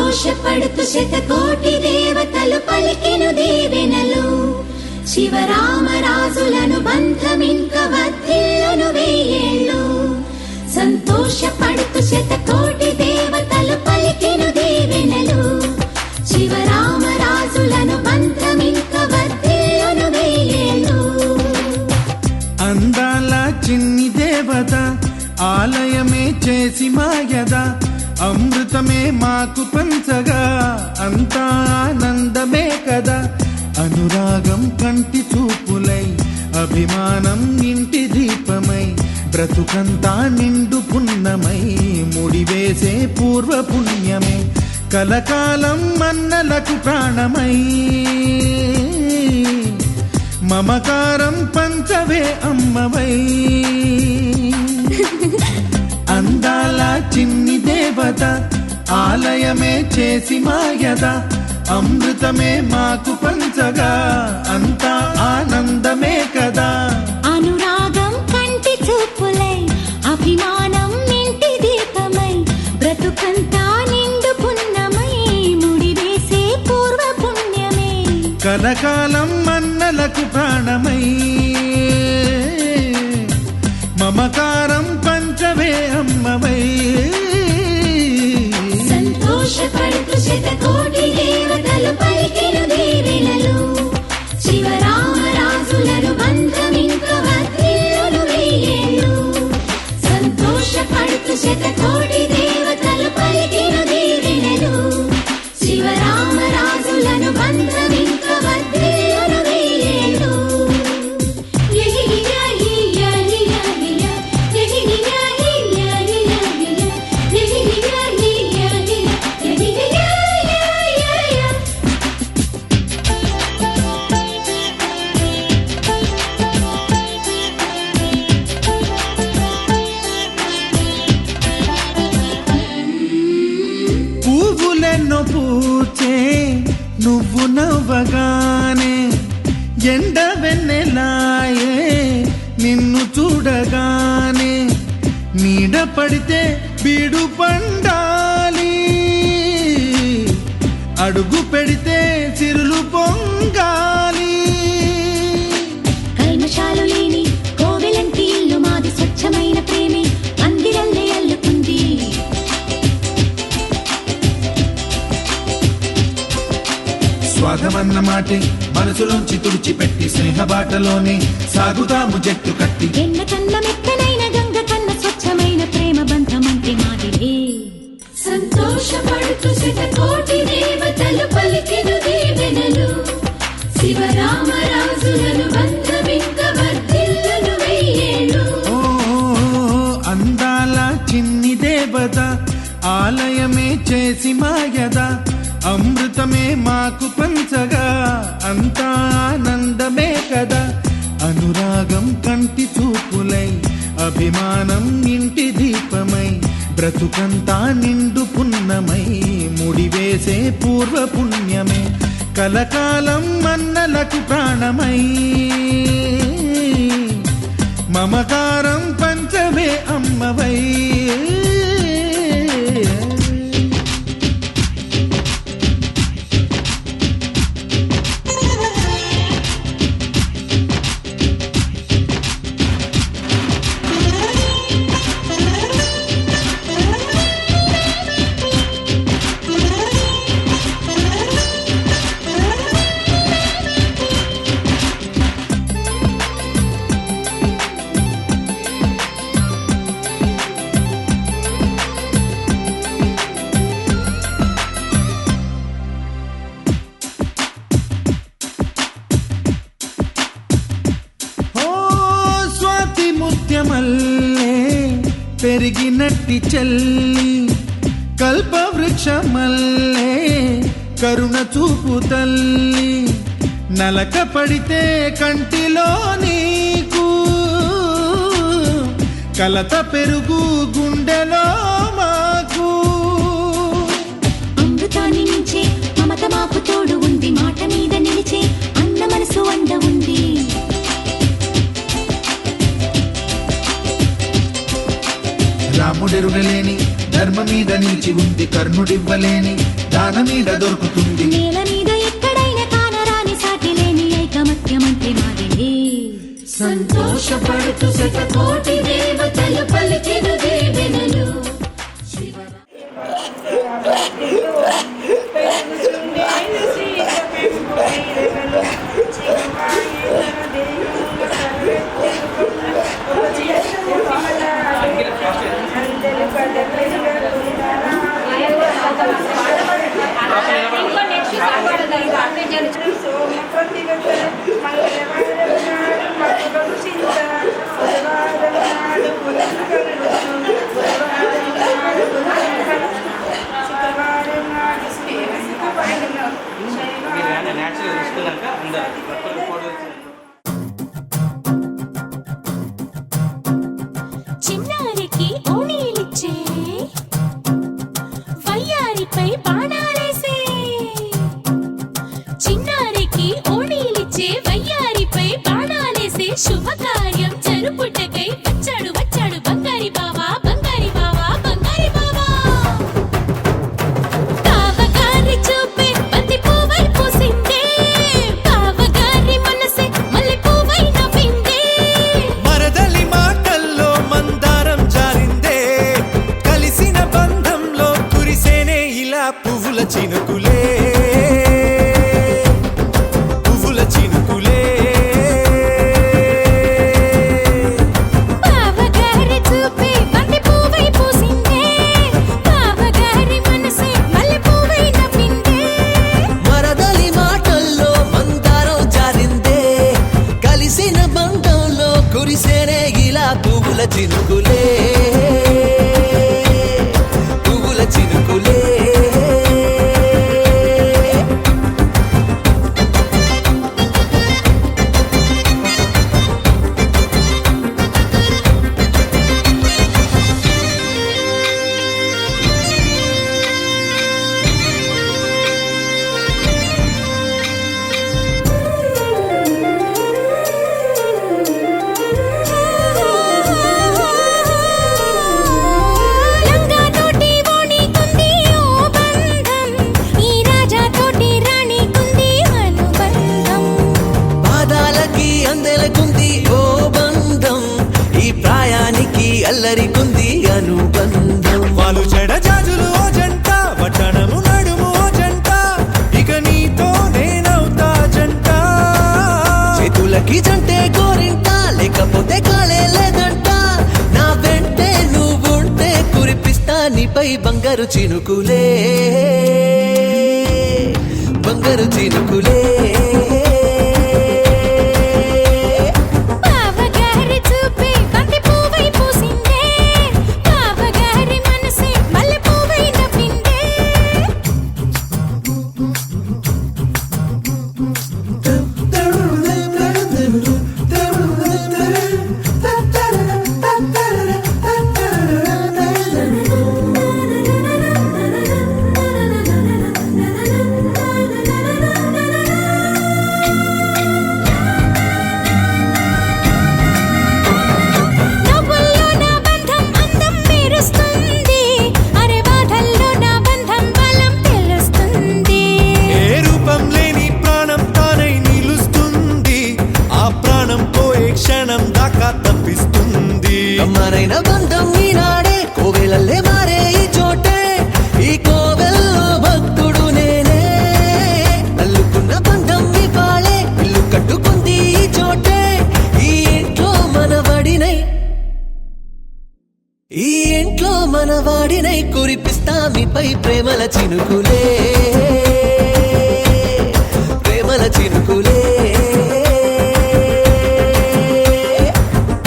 సంతోషపడుతూ శతకోటి దేవతలు పలికెను దీవెనలు. శివరామరాజులను బంధమింక వర్ధిల్లును వెయ్యేళ్ళు. సంతోషపడుతూ శతకోటి దేవతలు పలికెను దీవెనలు. శివరామరాజులను బంధమింక వర్ధిల్లును వెయ్యేళ్ళు. అందాల చిన్ని దేవత ఆలయమే చేసి మాయద, అమృతమే మాకు పంచగా అంతా ఆనందమే కదా. అనురాగం కంటి చూపులై, అభిమానం ఇంటి దీపమై, బ్రతుకంతా నిండు పున్నమై, ముడివేసే పూర్వ పుణ్యమే కలకాలం మన్నలకు ప్రాణమై. మమకారం పంచవే అమ్మవై. అందాల చిన్ని దేవత ఆలయమే చేసి మాయద, అమృతమే మాకు పంచగా అంతా ఆనందమే కదా. అనురాగం కంటి చూపులై, అభిమానం ఇంటి దీపమై, బ్రతుకంతా నిండు పున్నమై, ముడివేసే పూర్వ పుణ్యమే కలకాలం మన్నలకు ప్రాణమై. మమకారం పంచవే అమ్మవై. సంతోషపడుతూ శతకోటి దేవతలు పలికెను దీవెనలు. శివరామరాజులను బంధమింక వర్ధిల్లును వెయ్యేళ్ళు. సంతోషపడుతూ శతకోటి దేవతలు పలికెను దీవెనలు. శివరామరాజులను బంధమింక వర్ధిల్లును వెయ్యేళ్ళు. పువ్వులెన్నో పూచే నువ్వు నవ్వగానే, ఎండ వెన్నెలాయే నిన్ను చూడగానే, నీడ పడితే బీడు పండాలి, అడుగు పెడితే సిరులు పొంగాలి. కల్మషాలు లేని కోవెలంటి ఇల్లు మాది, స్వచ్ఛమైన ప్రేమే అందిరల్లే అల్లుకుంది. స్వాగమన్న మాటే మనసులోంచి తుడిచిపెట్టి, స్నేహబాటలోనే సాగుతాము జట్టు కట్టి. ఎన్న కన్న మెత్తనైన గంగ కన్న స్వచ్ఛమైన ప్రేమ బంధమంటే మాదిలే. సంతోషపడుతూ శతకోటి దేవతలు పలికెను దీవెనలు. శివరామరాజులను బంధమింక వర్ధిల్లును వెయ్యేళ్ళు. ఓ అందాల చిన్ని దేవత ఆలయమే చేసి మాయద, అమృతమే మాకు పంచగా అంతా ఆనందమే కదా. అనురాగం కంటి చూపులై, అభిమానం ఇంటి దీపమై, బ్రతుకంతా నిండు పున్నమై, ముడివేసే పూర్వ పుణ్యమే కలకాలం మన్నలకు ప్రాణమై. మమకారం పంచవే అమ్మవై. మల్లె పెరిగినట్టి చెల్లి, కల్పవృక్షమల్లే కరుణ చూపు తల్లి. నలక పడితే కంటిలో నీకు, కలత పెరుగు గుండెలో మాకు. అమృతాన్ని మించే మమత మాకు తోడు ఉంది, మాట మీద నిలిచే అన్న మనసు అండ ఉంది. రాముడెరుగలేని ధర్మ మీద నిలిచి వేచి ఉంది కర్ణుడివ్వలేని దానమీద దొరుకుతుంది. నేల మీద ఎక్కడైనా కానరాని సాటి లేని ఐకమత్యమంటే మాదిలే. సంతోషపడుతూ శతకోటి దేవతలు పలికిన దీవెనలు. చిన్నారికి ఓణీలిచ్చే వయ్యారిపై బాణాలేసే. చిన్నారికి ఓణీలిచ్చే వయ్యారిపై బాణాలేసే శుభకార్యం జరుపుటకై వచ్చాడు వచ్చాడు బంగారి బావా బంగారి బావా బంగారి బావా. బావగారి చూపే బంతి పువ్వై పూసిందే, బావగారి మనసే మల్లె పువ్వై నవ్విందే. మరదలి మాటల్లో మందారం జారిందే, కలిసిన బంధంలో కురిసేనే ఇలా పువ్వుల చినుకులే, పువ్వుల చినుకులే. బావగారి చూపే బంతి పువ్వై పూసిందే, బావగారి మనసే మల్లె పువ్వై నవ్విందే. మరదలి మాటల్లో మందారం జారిందే, కలిసిన బంధంలో కురిసేనే ఇలా పువ్వుల చినుకులే, పువ్వుల చినుకులే. లంగా తోటి ఓణి కుంది ఓ బంధం, ఈ రాజా తోటి రాణి కుంది అనుబంధం. పాదాలకి అందెలకుంది ఓ బంధం, ఈ ప్రాయానికి అల్లరికుంది అనుబంధం. వాళ్ళు చెడ జాజులు ఓ జంట, వట్టణము నడుము ఓ జంట, ఇక నీతో నేనవుతా జంట. చేతులకి జంటే గోరింట, లేకపోతే కాలే లేదంట. నా వెంటే నువ్వుంటే కురిపిస్తా నీపై బంగారు చినుకులే, బంగారు చినుకులే. బావగారి చూపే బంతి పువ్వై పూసిందే, బావగారి మనసే మల్లె పువ్వై నవ్విందే. నవ్వుల్లో నా బంధం అందం మెరుస్తుంది, అరే బాధల్లో నా బంధం బలం తెలుస్తుంది. ఏ రూపం లేని ప్రాణం తానై నిలుస్తుంది, ఆ ప్రాణం పోయే క్షణం దాకా తప్పిస్తుంది. అమ్మరైన బంధం ఈనాడే కోవెలల్లే మారే ఈ చోటే, ఈ కోవెల్లో భక్తుడు నేనే. అల్లుకున్న బంధం ఈ పాళే, ఇల్లు కట్టుకుంది ఈ చోటే, ఈ ఇంట్లో మనవడినై, ఈ ఇంట్లో మనవాడినై కురిపిస్తా మీపై ప్రేమల చినుకులే, ప్రేమల చినుకులే.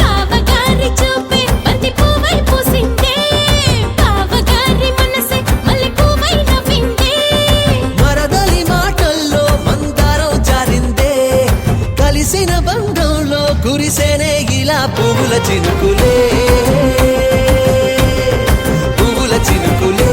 బావగారి చూపే బంతి పువ్వై పూసిందే, బావగారి మనసే మల్లె పువ్వై నవ్విందే. మరదలి మాటల్లో మందారం జారిందే, కలిసిన బంధంలో కురిసేనే ఇలా పువ్వుల చినుకులే, పువ్వుల చినుకులే.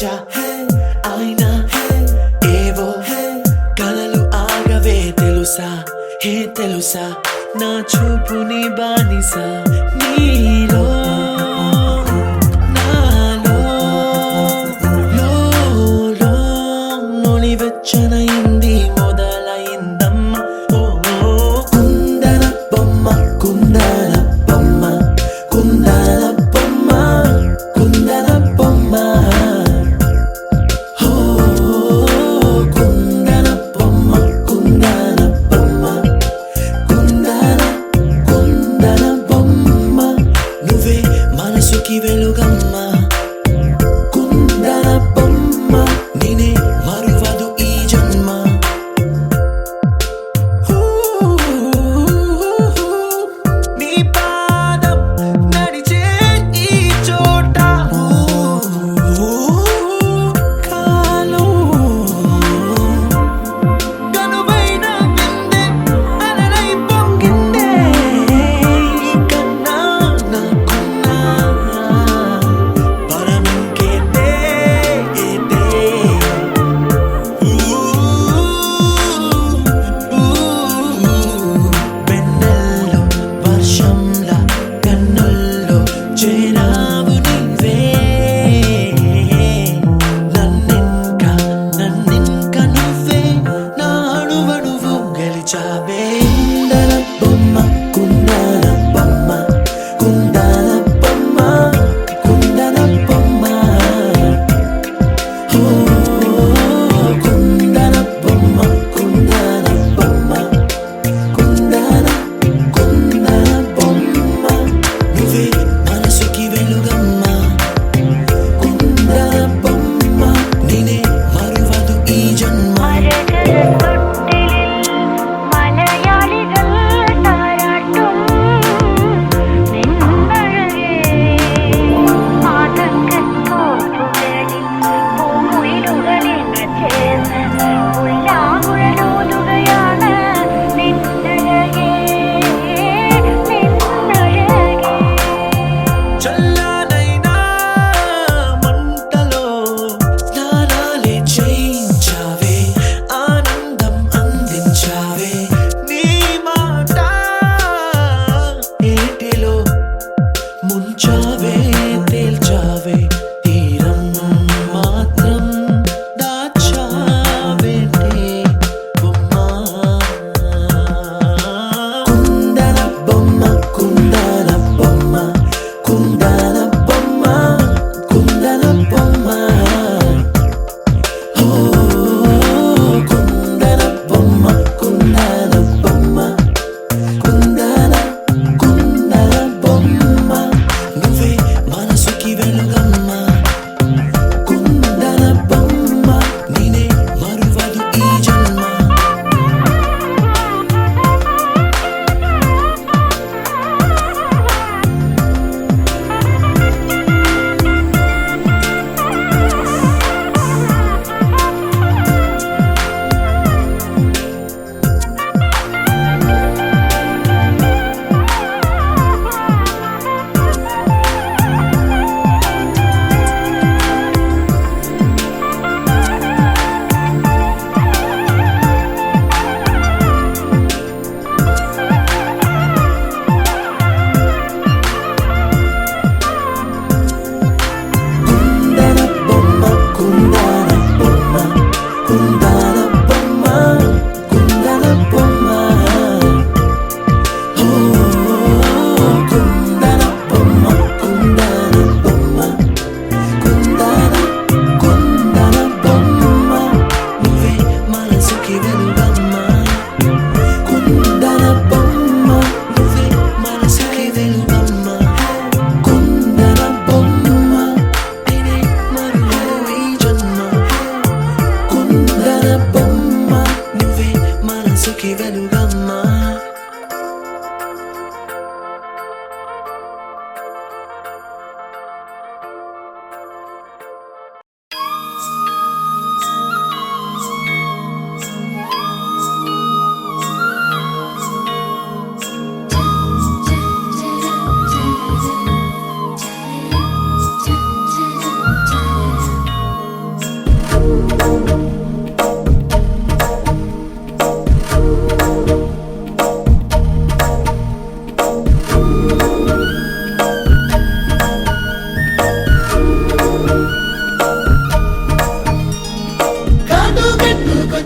వచ్చా అయినా ఏవో కలలు ఆగవే తెలుసా హే తెలుసా నా చూపుని బానిస నీలో నాలో లోలో నొలి వెచ్చనైంది మొదలైందమ్మ ఓ కుందన బొమ్మ కుందన బొమ్మ కుందన బొమ్మ కుందన బొమ్మ ఓ కుందన బొమ్మ కుందన బొమ్మ కుందన బొమ్మ నువ్వే మనసుకి వెలుగమ్మ కుందన బొమ్మ నేనే మరువదు ఈ జన్మ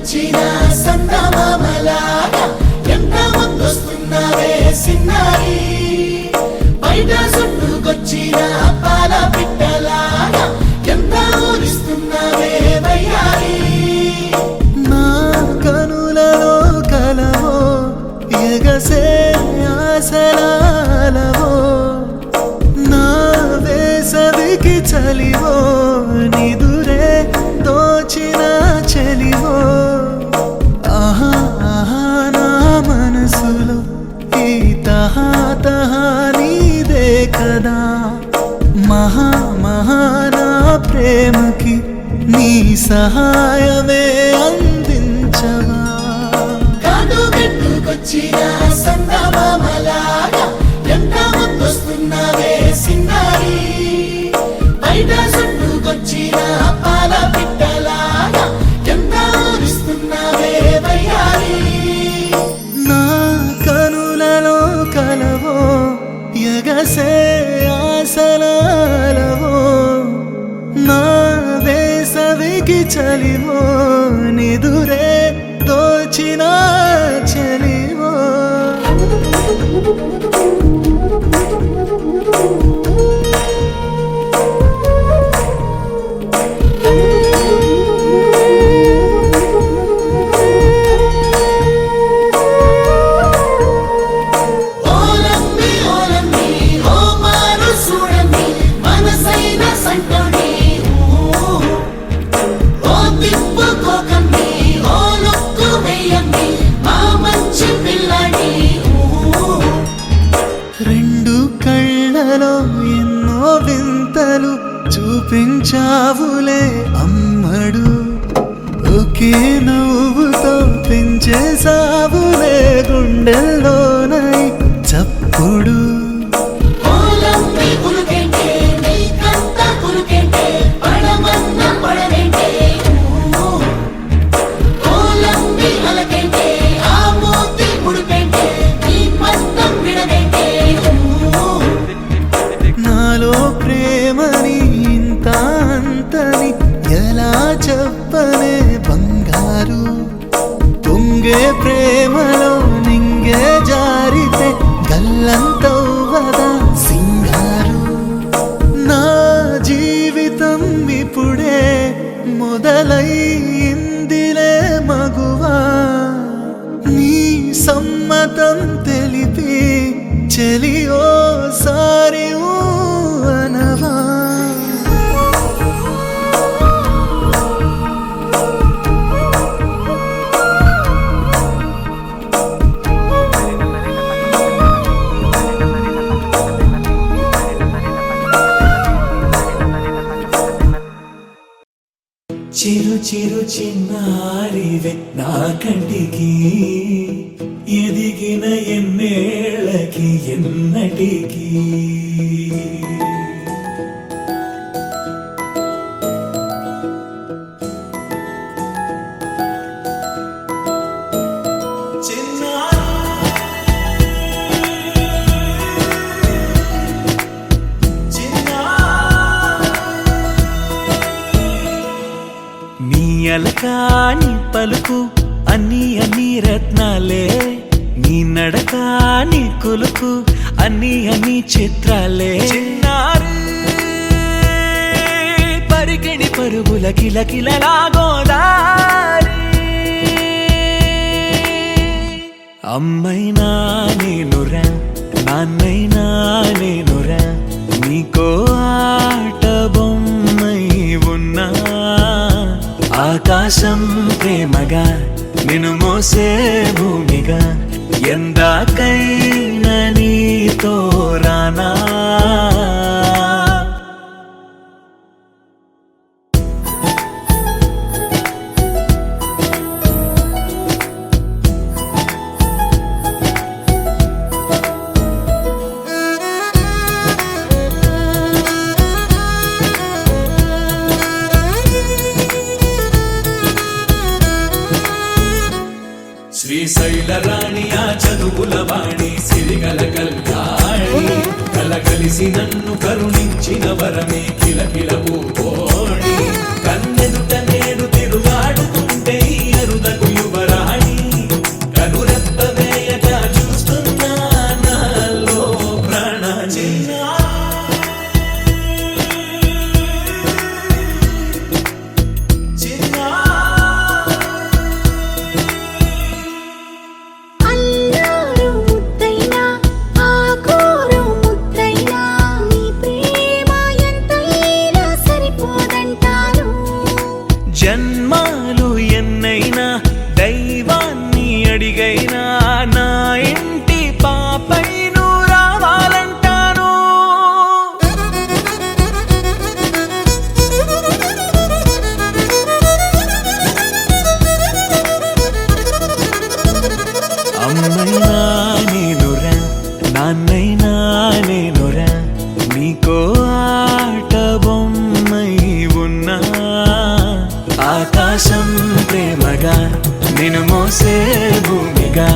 చుట్టుకొచ్చిన సందమామలాగా ఎంత ముందొస్తున్నావే సిన్నారి బయట చుట్టుకొచ్చిన పాల పిట్టలాగా ఎంత ఊరిస్తున్నావే వయ్యారి నా కనులలో కలవో ఎగసే ఆసరాలవో నా వేసవికి చలివో నిదురే దోచిన చలివో ఆహా ఆహా నా మనసులో ఈ తహా తహా నీదే కదా మహా మహా నా ప్రేమకి నీ సహాయమే అందించవా కాదు పెట్టుకొచ్చిన సందమామలాగా ఎంత ముందొస్తున్నావే సిన్నారి బయట చుట్టుకొచ్చిన పాల పిట్టలాగా ఎంత ఊరిస్తున్నావే వయ్యారి నా కనులలో కలవో ఎగసే ఆసనాలవో నా వేసవికి చలివో నిదురే దోచిన చలివో ఓలమ్మి ఓలమ్మి ఓ మారు చూడండి మనసైన సంటోడి ఓ తిప్పుకోకండి ఓ లుక్కు వెయ్యండి మా మంచి పిల్లాడి రెండు కళ్ళలో ఎన్నో వింతలు చూపించావులే అమ్మడు ఒకే నవ్వుతో పెంచేసావులే గుండెల్లోనై చప్పుడు ఓలమ్మి కులుకెంటే నీకంత కులుకెంటే పడమన్న పడవేంటే ఓలమ్మి అలకెంటే ఆ మోతి ముడిపెంటే నీ మస్తం విడవేంటే నాలో ప్రేమని ఇంత అంతని ఎలా చెప్పనే బంగారు పొంగే ప్రేమలో నింగే జారితే గల్లంతవ్వదా సింగారు నా జీవితం ఇప్పుడే మొదలైందిలే మగువా నీ సమ్మతం తెలిపి చెలియో సారి అనవా చిరు చిరు చిన్నారివే నా కంటికి ఎదిగిన ఎన్నేళ్ళకి ఎన్నటికి నీ అలకా నీ పలుకు అన్ని అన్ని రత్నాలే నీ నడక నీ కొలుకు అన్ని అన్ని చిత్రాలే చిన్నారు పరికిణి పరుగుల కిలకిలలా గోదారి అమ్మైనా నేనురా నాన్నైనా నేనురా నీకో ఆట బొమ్మై ఉన్నా ఆకాశం ప్రేమగా నిన్ను మోసే భూమిగా ఎందాకైనా నీతో రానా శ్రీశైల రాణి ఆ చదువుల వాణి సిరిగల కళ్యాణి కలగలిసి నన్ను కరుణించిన వరమే కిలకిల పూకోణి కన్నెదుట నేడు తిరుగాడుతుంటే ఈ అరుదకు హాయిగా నిన్ను మోసే భూమిగా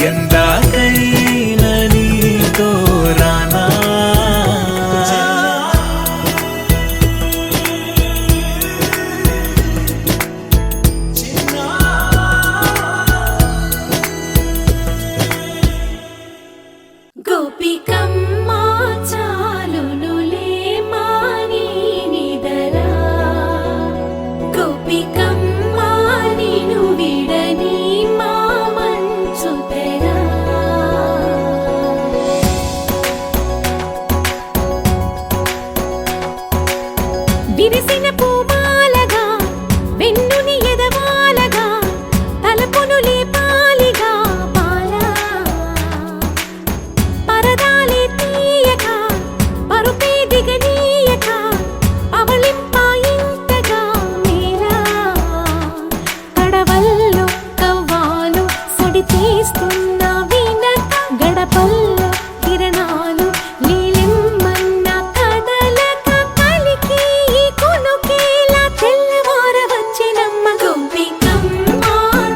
ఎందాకైనా నీతో రానా గోపికమ్మ చాలునులే మాని నిదరా గోపికమ్మ నిను విడని మా మంచు తెరా విరిసిన పూమాలగా వెన్నుని ఎదవాలగా తలపును లేపాలిగా పాలా పరదాలే తీయక పరుపే దిగనీయక పవళింపాయింతగా మేరా కడవల్లో కవ్వాలు సడి చేస్తున్న వినక గడపల్లో కిరణాలు నీలిమ్మన్న కదలక కలికి ఈ కొనుకేలా తెల్లవార వచ్చినమ్మ గోపికమ్మ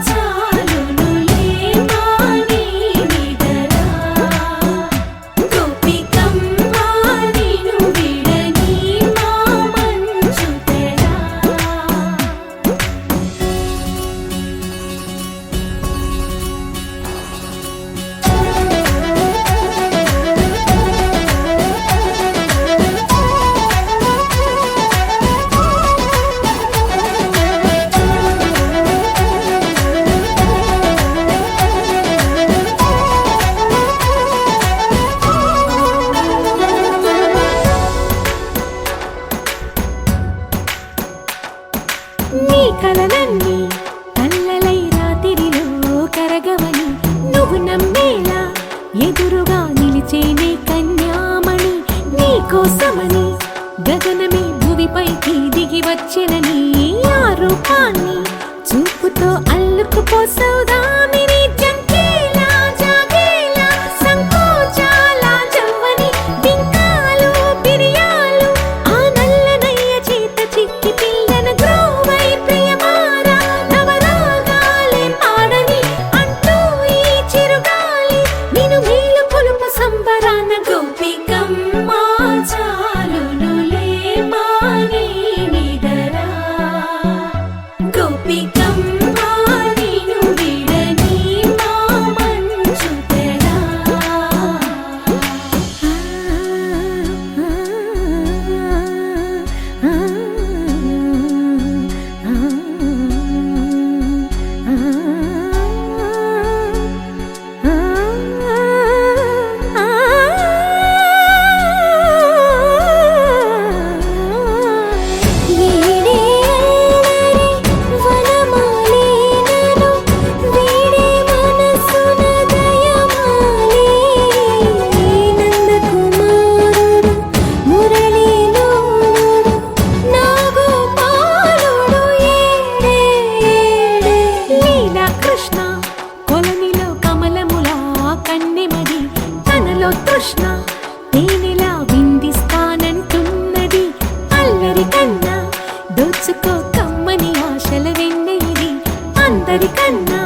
చాలునులే మాని నిదరా గోపికమ్మ నిను విడని మా మంచు తెరా నీ కలలన్నీ కల్లలై రాత్రిలో కరగవని నువ్వు నమ్మేలా ఎదురుగా నిలిచేనే కన్యామణి నీ కోసమని గగనమే భువిపైకి దిగి వచ్చెనని ఆ రూపాన్ని చూపుతో అల్లుకుపోసౌదామిని జంకేలా జాగేలా సంకోచాల జవ్వని బింకాలు బిరియాలు ఆ నల్లనయ్య చేత చిక్కి పిల్లన గ్రోవై ప్రియమారా నవరాగాలే పాడని అంటూ ఈ చిరుగాలి నిన్ను మేలు కొలుపు సంబరాన గోపికమ్మ చాలునులే మాని నిదరా గోపికమ్మ నిను విడని మా మంచు తెరా కృష్ణ కొలనిలో కమలములా కన్నెమది తనలో తృష్ణ తేనెలా విందిస్తానంటున్నది అల్లరి కన్నా దోచుకో కమ్మని ఆశల వెన్నెయిది అందరికన్నా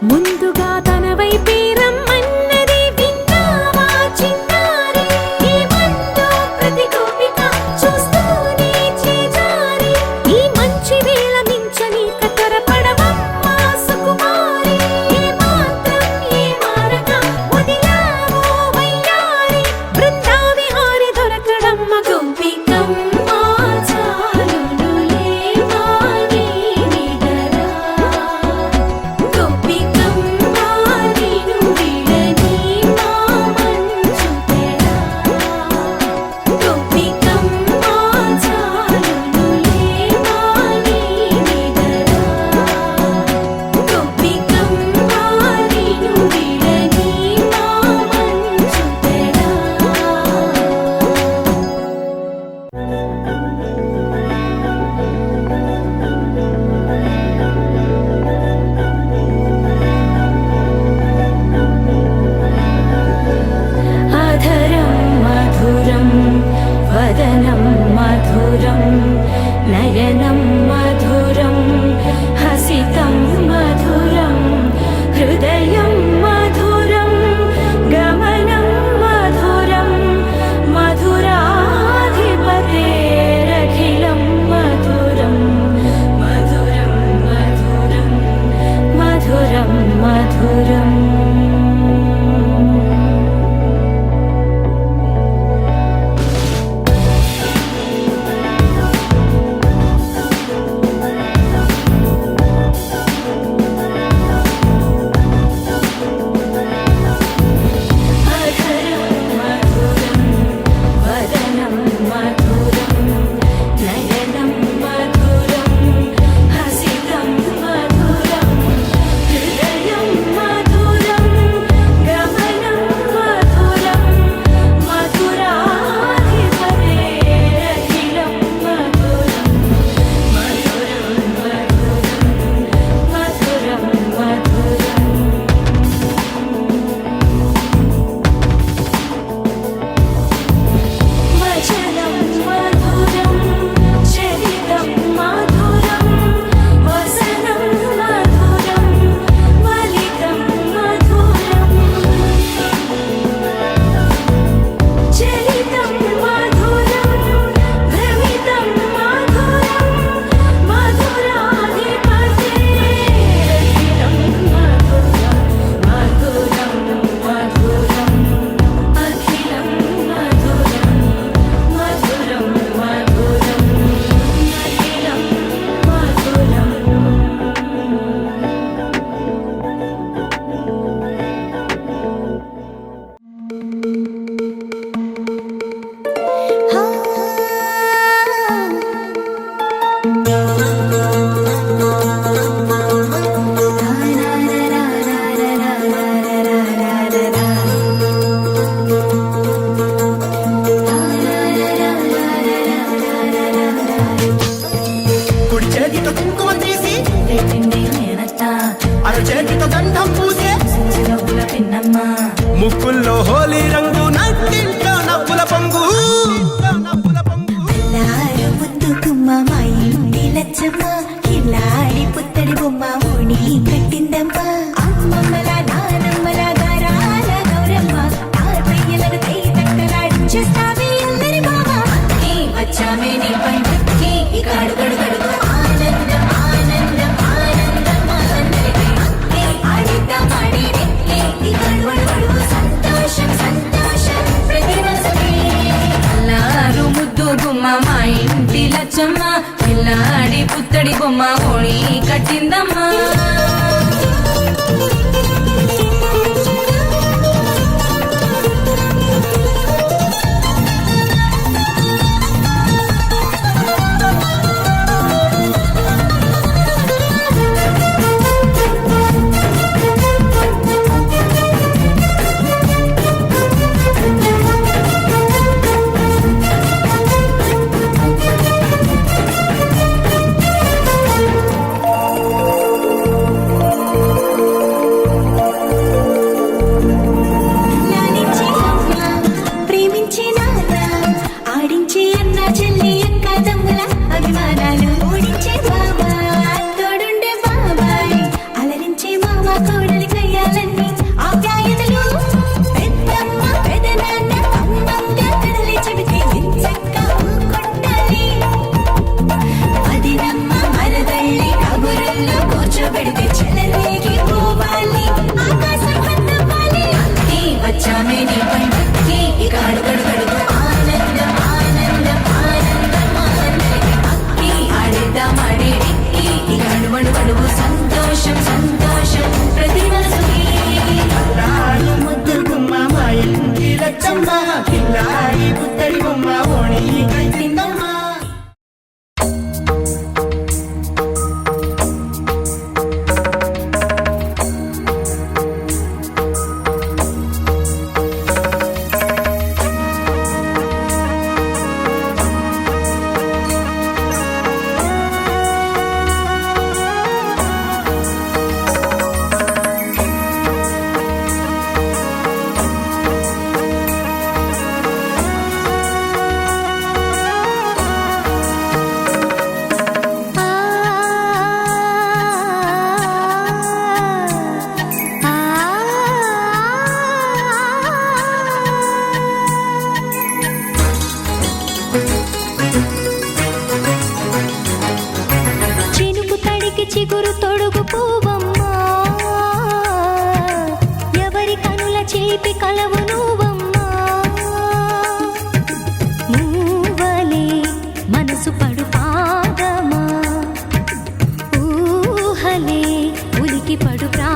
ముందుగా తన వైపే రమ్మన్నది విన్నావా చిన్నారి ఏమందో ప్రతి గోపిక చూస్తూనే చేజారి ఈ మంచి వేళ మించని కతరపడవమ్మ సుకుమారి ఏ మాత్రం ఏ మారక వదిలావో వయ్యారి బృందావిహారి దొరకడమ్మ గోపికమ్మ చాలునులే మాని నిదరా గోపికమ్మ గంధం పూసే నవ్వుల పిన్నమ్మ ముక్కుల్లో హోలీ రంగు నట్టింట్లో నవ్వుల పొంగు అల్లారు ముద్దు గుమ్మ మా ఇంటి లచ్చమ్మ కిల్లాడి పుత్తడి బొమ్మ ఓణి కట్టిందమ్మ అమ్మమ్మల నానమ్మల గారాల గౌరమ్మ తాతయ్యలను తై తట్టలాడించేస్తావే అందరి మామ వచ్చామే నీ పండుకి ఇక అడుగడుగడుగు ఆనందం ఆనందం ఆనందం మనందరికీ ఆడిద్దాం ఆడేది ఇక అడుగడుగడుగు సంతోషం సంతోషం ప్రతి మనసుకి అల్లారు ముద్దు గుమ్మ మా ఇంటి లచ్చమ్మ పిల్లాడి పుత్తడి బొమ్మ ఓణి కట్టిందమ్మా లాలించే అమ్మ ప్రేమించే నాన్న ఆడించే అన్న చెల్లి అక్క తమ్ముల అభిమానాలు ఓడించే బాబా తోడుండే బాబాయ్ అలరించే మామ కోడలి కయ్యాలన్నీ ఆప్యాయతలు పెద్దమ్మ పెదనాన్న అమ్మంగా కదలి చెబితే ఇంచక్క కొట్టాలి అదినమ్మ మరదళ్ళి కబురుల్లో కూర్చోబెడితే చెలరేగి పోవాలి ఆకాశం హద్దపాలి వచ్చామే నీ పండుకి ఇక అడుగడుగడుగు ఆనందం ఆనందం ఆనందం మనందరికీ అక్కి ఆడిద్దాం ఆడేది ఇక అడుగడుగడుగు సంతోషం సంతోషం ప్రతి మనసుకి నాడు ముద్దు గుమ్మ మా ఇంటి లచ్చమ్మ కిల్లాడి పుత్తడి బొమ్మ ఓణి కట్టిందమ్మా చినుకు తడికి చిగురు తొడుగు పూవమ్మా ఎవరి కనుల చేపి కలవు నువ్వమ్మా మూవలే మనసు పడు పాదమా ఊహలే ఉలికి పడు ప్రా